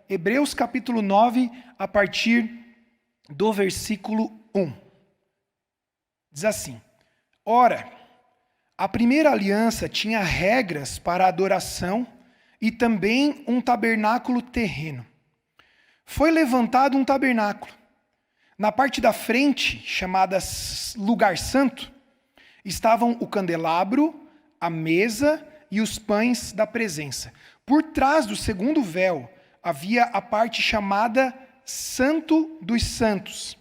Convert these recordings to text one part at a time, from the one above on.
Hebreus capítulo 9, a partir do versículo 1. Diz assim: Ora, a primeira aliança tinha regras para a adoração e também um tabernáculo terreno. Foi levantado um tabernáculo. Na parte da frente, chamada Lugar Santo, estavam o candelabro, a mesa e os pães da presença. Por trás do segundo véu havia a parte chamada Santo dos Santos,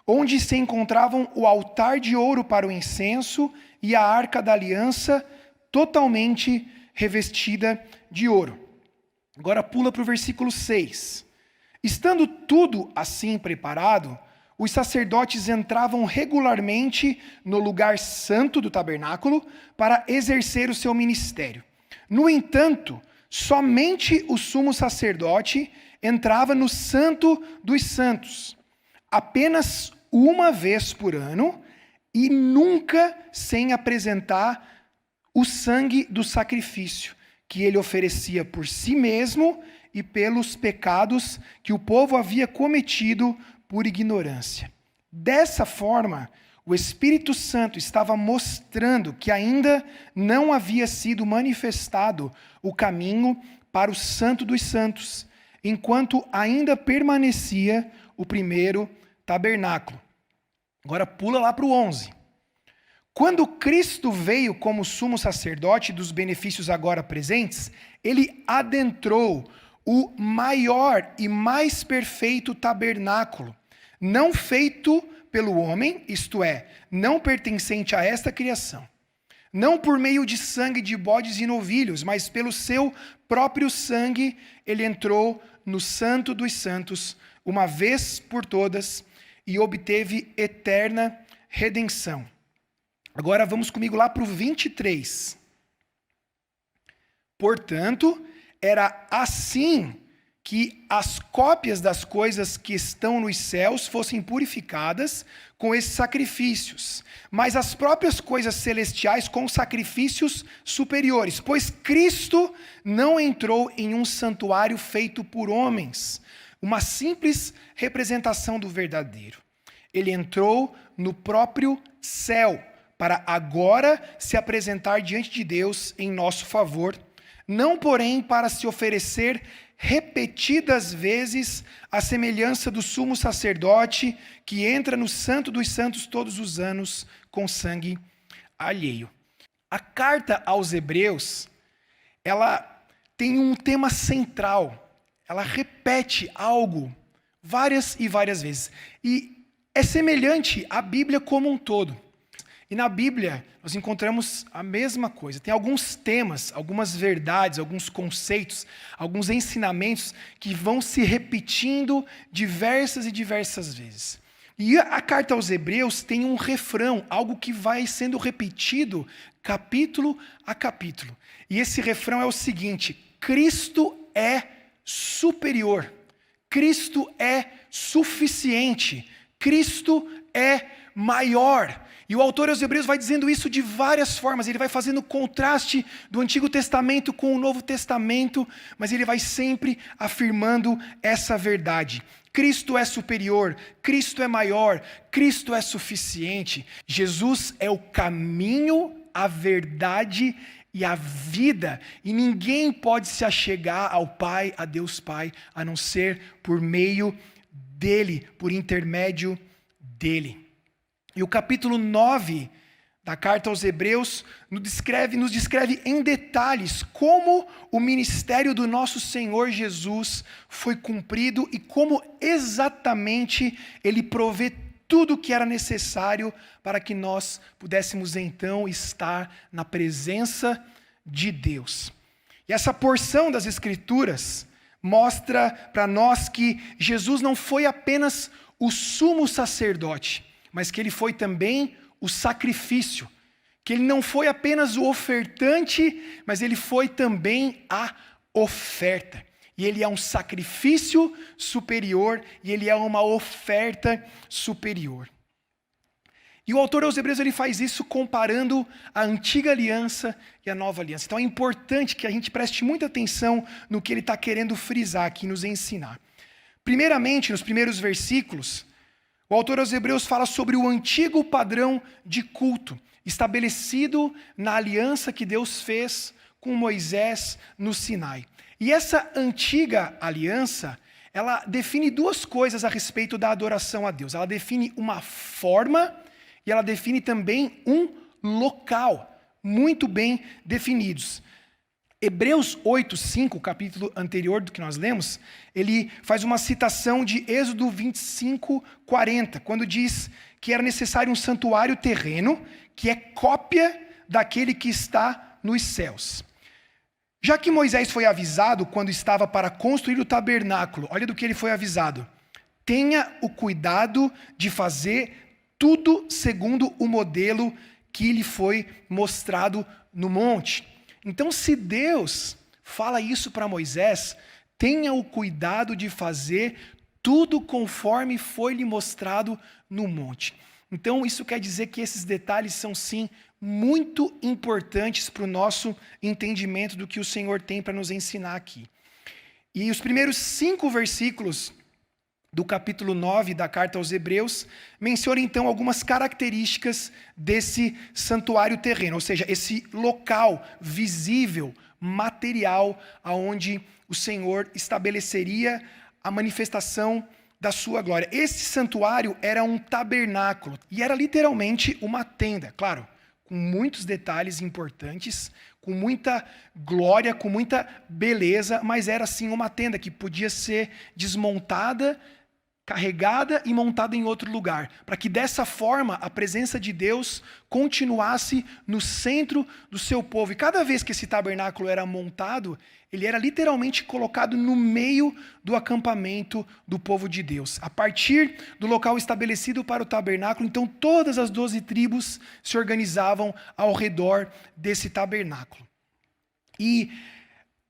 onde se encontravam o altar de ouro para o incenso e a arca da aliança, totalmente revestida de ouro. Agora pula para o versículo 6. Estando tudo assim preparado, os sacerdotes entravam regularmente no lugar santo do tabernáculo para exercer o seu ministério. No entanto, somente o sumo sacerdote entrava no Santo dos Santos, apenas uma vez por ano e nunca sem apresentar o sangue do sacrifício que ele oferecia por si mesmo e pelos pecados que o povo havia cometido por ignorância. Dessa forma, o Espírito Santo estava mostrando que ainda não havia sido manifestado o caminho para o Santo dos Santos, enquanto ainda permanecia o primeiro tabernáculo. Agora pula lá para o 11. Quando Cristo veio como sumo sacerdote dos benefícios agora presentes, ele adentrou o maior e mais perfeito tabernáculo, não feito pelo homem, isto é, não pertencente a esta criação. Não por meio de sangue de bodes e novilhos, mas pelo seu próprio sangue, ele entrou no Santo dos Santos, uma vez por todas, e obteve eterna redenção. Agora vamos comigo lá para o 23. Portanto, era assim que as cópias das coisas que estão nos céus fossem purificadas com esses sacrifícios, mas as próprias coisas celestiais com sacrifícios superiores, pois Cristo não entrou em um santuário feito por homens, uma simples representação do verdadeiro. Ele entrou no próprio céu, para agora se apresentar diante de Deus em nosso favor, não porém para se oferecer repetidas vezes à semelhança do sumo sacerdote que entra no Santo dos Santos todos os anos com sangue alheio. A carta aos Hebreus, ela tem um tema central, ela repete algo várias e várias vezes, e é semelhante à Bíblia como um todo. E na Bíblia, nós encontramos a mesma coisa. Tem alguns temas, algumas verdades, alguns conceitos, alguns ensinamentos que vão se repetindo diversas e diversas vezes. E a carta aos Hebreus tem um refrão, algo que vai sendo repetido capítulo a capítulo. E esse refrão é o seguinte: Cristo é superior, Cristo é suficiente, Cristo é maior. E o autor aos Hebreus vai dizendo isso de várias formas, ele vai fazendo contraste do Antigo Testamento com o Novo Testamento, mas ele vai sempre afirmando essa verdade. Cristo é superior, Cristo é maior, Cristo é suficiente. Jesus é o caminho, a verdade e a vida, e ninguém pode se achegar ao Pai, a Deus Pai, a não ser por meio dele, por intermédio dele. E o capítulo 9 da carta aos Hebreus nos descreve em detalhes como o ministério do nosso Senhor Jesus foi cumprido e como exatamente ele provê tudo o que era necessário para que nós pudéssemos então estar na presença de Deus. E essa porção das Escrituras mostra para nós que Jesus não foi apenas o sumo sacerdote, mas que ele foi também o sacrifício, que ele não foi apenas o ofertante, mas ele foi também a oferta. E ele é um sacrifício superior, e ele é uma oferta superior. E o autor aos Hebreus ele faz isso comparando a antiga aliança e a nova aliança. Então é importante que a gente preste muita atenção no que ele está querendo frisar aqui, nos ensinar. Primeiramente, nos primeiros versículos, o autor aos Hebreus fala sobre o antigo padrão de culto, estabelecido na aliança que Deus fez com Moisés no Sinai. E essa antiga aliança, ela define duas coisas a respeito da adoração a Deus. Ela define uma forma e ela define também um local, muito bem definidos. Hebreus 8:5, o capítulo anterior do que nós lemos, ele faz uma citação de Êxodo 25:40, quando diz que era necessário um santuário terreno, que é cópia daquele que está nos céus. Já que Moisés foi avisado quando estava para construir o tabernáculo, olha do que ele foi avisado: tenha o cuidado de fazer tudo segundo o modelo que lhe foi mostrado no monte. Então, se Deus fala isso para Moisés, tenha o cuidado de fazer tudo conforme foi lhe mostrado no monte. Então, isso quer dizer que esses detalhes são, sim, muito importantes para o nosso entendimento do que o Senhor tem para nos ensinar aqui. E os primeiros 5 versículos do capítulo 9 da carta aos Hebreus menciona então algumas características desse santuário terreno, ou seja, esse local visível, material, aonde o Senhor estabeleceria a manifestação da sua glória. Esse santuário era um tabernáculo e era literalmente uma tenda, claro, com muitos detalhes importantes, com muita glória, com muita beleza, mas era sim uma tenda que podia ser desmontada, carregada e montada em outro lugar, para que dessa forma a presença de Deus continuasse no centro do seu povo. E cada vez que esse tabernáculo era montado, ele era literalmente colocado no meio do acampamento do povo de Deus. A partir do local estabelecido para o tabernáculo, então todas as 12 tribos se organizavam ao redor desse tabernáculo. E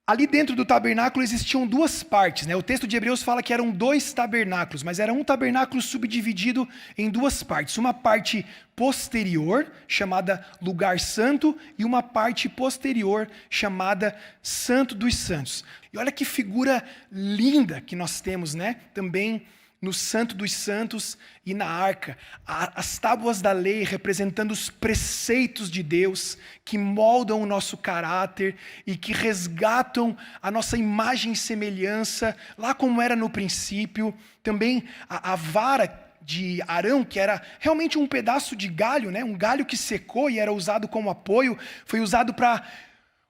ali dentro do tabernáculo existiam 2 partes, né? O texto de Hebreus fala que eram 2 tabernáculos, mas era um tabernáculo subdividido em 2 partes. Uma parte posterior, chamada Lugar Santo, e uma parte posterior, chamada Santo dos Santos. E olha que figura linda que nós temos, né? Também no Santo dos Santos e na arca, as tábuas da lei representando os preceitos de Deus, que moldam o nosso caráter e que resgatam a nossa imagem e semelhança, lá como era no princípio. Também a vara de Arão, que era realmente um pedaço de galho, né? Um galho que secou e era usado como apoio, foi usado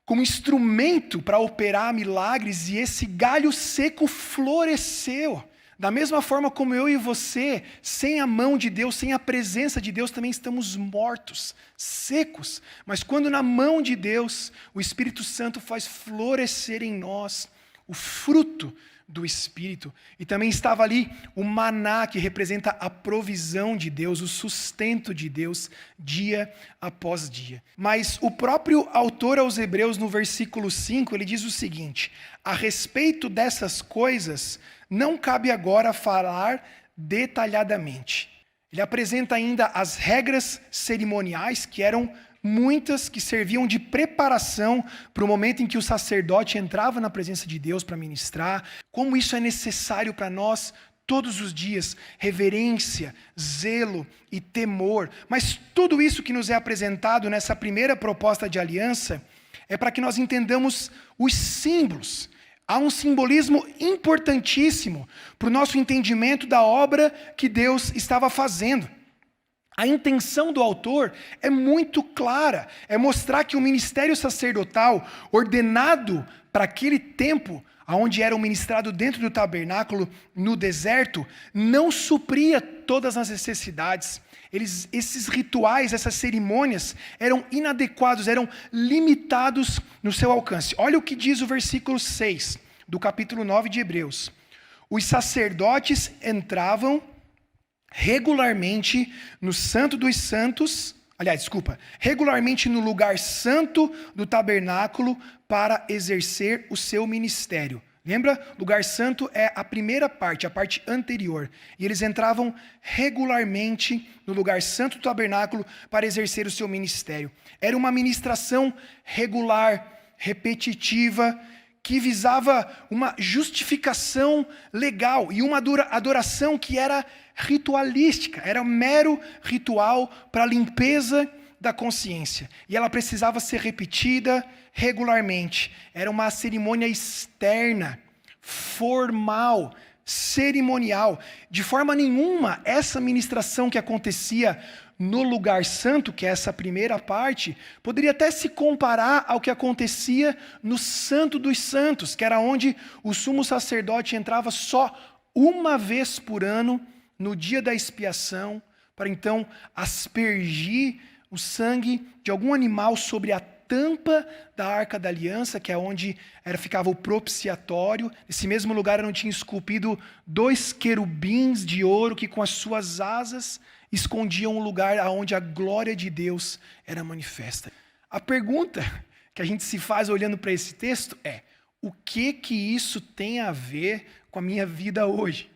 como instrumento para operar milagres, e esse galho seco floresceu. Da mesma forma como eu e você, sem a mão de Deus, sem a presença de Deus, também estamos mortos, secos. Mas quando na mão de Deus, o Espírito Santo faz florescer em nós o fruto do Espírito. E também estava ali o maná, que representa a provisão de Deus, o sustento de Deus, dia após dia. Mas o próprio autor aos Hebreus, no versículo 5, ele diz o seguinte: a respeito dessas coisas, não cabe agora falar detalhadamente. Ele apresenta ainda as regras cerimoniais, que eram muitas, que serviam de preparação para o momento em que o sacerdote entrava na presença de Deus para ministrar, como isso é necessário para nós todos os dias, reverência, zelo e temor. Mas tudo isso que nos é apresentado nessa primeira proposta de aliança é para que nós entendamos os símbolos. Há um simbolismo importantíssimo para o nosso entendimento da obra que Deus estava fazendo. A intenção do autor é muito clara, é mostrar que o ministério sacerdotal, ordenado para aquele tempo, onde era ministrado dentro do tabernáculo, no deserto, não supria todas as necessidades. Esses rituais, essas cerimônias, eram inadequados, eram limitados no seu alcance. Olha o que diz o versículo 6 do capítulo 9 de Hebreus. Os sacerdotes entravam regularmente no Santo dos Santos, regularmente no lugar santo do tabernáculo para exercer o seu ministério. Lembra? Lugar santo é a primeira parte, a parte anterior. E eles entravam regularmente no lugar santo do tabernáculo para exercer o seu ministério. Era uma ministração regular, repetitiva, que visava uma justificação legal e uma adoração que era ritualística, era um mero ritual para a limpeza da consciência. E ela precisava ser repetida regularmente. Era uma cerimônia externa, formal, cerimonial. De forma nenhuma, essa ministração que acontecia no lugar santo, que é essa primeira parte, poderia até se comparar ao que acontecia no Santo dos Santos, que era onde o sumo sacerdote entrava só uma vez por ano, no dia da expiação, para então aspergir o sangue de algum animal sobre a tampa da Arca da Aliança, que é onde ficava o propiciatório. Nesse mesmo lugar eu não tinha esculpido 2 querubins de ouro que com as suas asas escondiam um lugar onde a glória de Deus era manifesta. A pergunta que a gente se faz olhando para esse texto é: o que isso tem a ver com a minha vida hoje?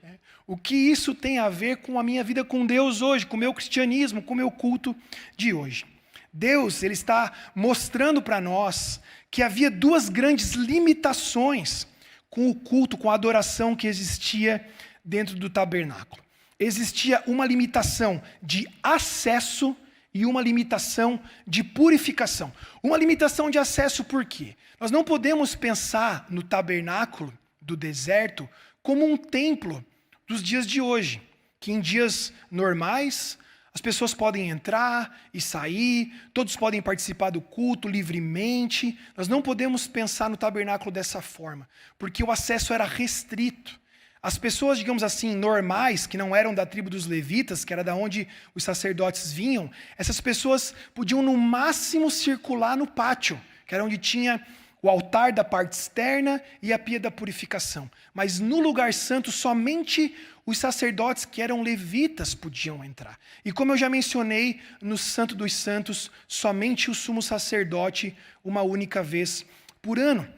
O que isso tem a ver com a minha vida com Deus hoje, com o meu cristianismo, com o meu culto de hoje? Deus, ele está mostrando para nós que havia 2 grandes limitações com o culto, com a adoração que existia dentro do tabernáculo. Existia uma limitação de acesso e uma limitação de purificação. Uma limitação de acesso por quê? Nós não podemos pensar no tabernáculo do deserto como um templo dos dias de hoje, que em dias normais as pessoas podem entrar e sair, todos podem participar do culto livremente. Nós não podemos pensar no tabernáculo dessa forma, porque o acesso era restrito. As pessoas, digamos assim, normais, que não eram da tribo dos levitas, que era da onde os sacerdotes vinham, essas pessoas podiam no máximo circular no pátio, que era onde tinha o altar da parte externa e a pia da purificação. Mas no lugar santo, somente os sacerdotes que eram levitas podiam entrar. E como eu já mencionei, no Santo dos Santos, somente o sumo sacerdote uma única vez por ano.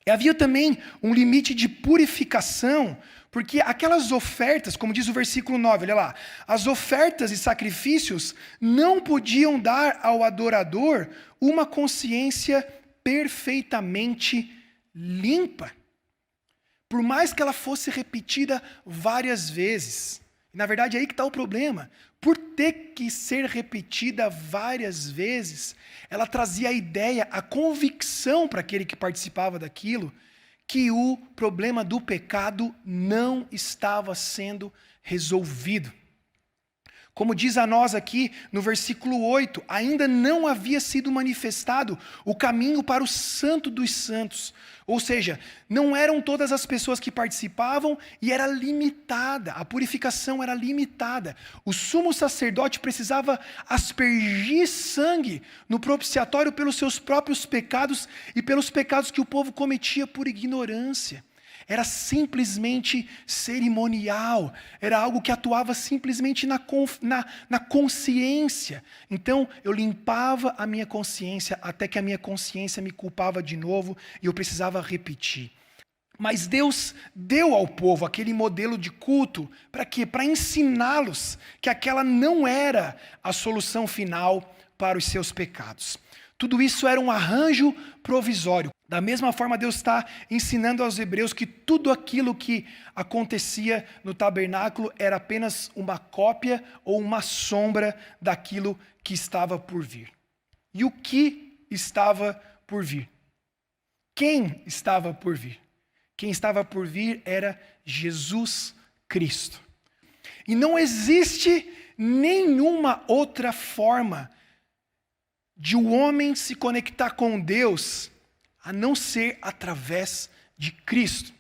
E havia também um limite de purificação, porque aquelas ofertas, como diz o versículo 9, olha lá, as ofertas e sacrifícios não podiam dar ao adorador uma consciência perfeitamente limpa, por mais que ela fosse repetida várias vezes. Na verdade, é aí que está o problema. Por ter que ser repetida várias vezes, ela trazia a ideia, a convicção para aquele que participava daquilo, que o problema do pecado não estava sendo resolvido. Como diz a nós aqui no versículo 8, ainda não havia sido manifestado o caminho para o Santo dos Santos. Ou seja, não eram todas as pessoas que participavam e era limitada, a purificação era limitada. O sumo sacerdote precisava aspergir sangue no propiciatório pelos seus próprios pecados e pelos pecados que o povo cometia por ignorância. Era simplesmente cerimonial, era algo que atuava simplesmente na consciência. Então, eu limpava a minha consciência até que a minha consciência me culpava de novo e eu precisava repetir. Mas Deus deu ao povo aquele modelo de culto, para quê? Para ensiná-los que aquela não era a solução final para os seus pecados. Tudo isso era um arranjo provisório. Da mesma forma, Deus está ensinando aos hebreus que tudo aquilo que acontecia no tabernáculo era apenas uma cópia ou uma sombra daquilo que estava por vir. E o que estava por vir? Quem estava por vir? Quem estava por vir era Jesus Cristo. E não existe nenhuma outra forma de o homem se conectar com Deus a não ser através de Cristo.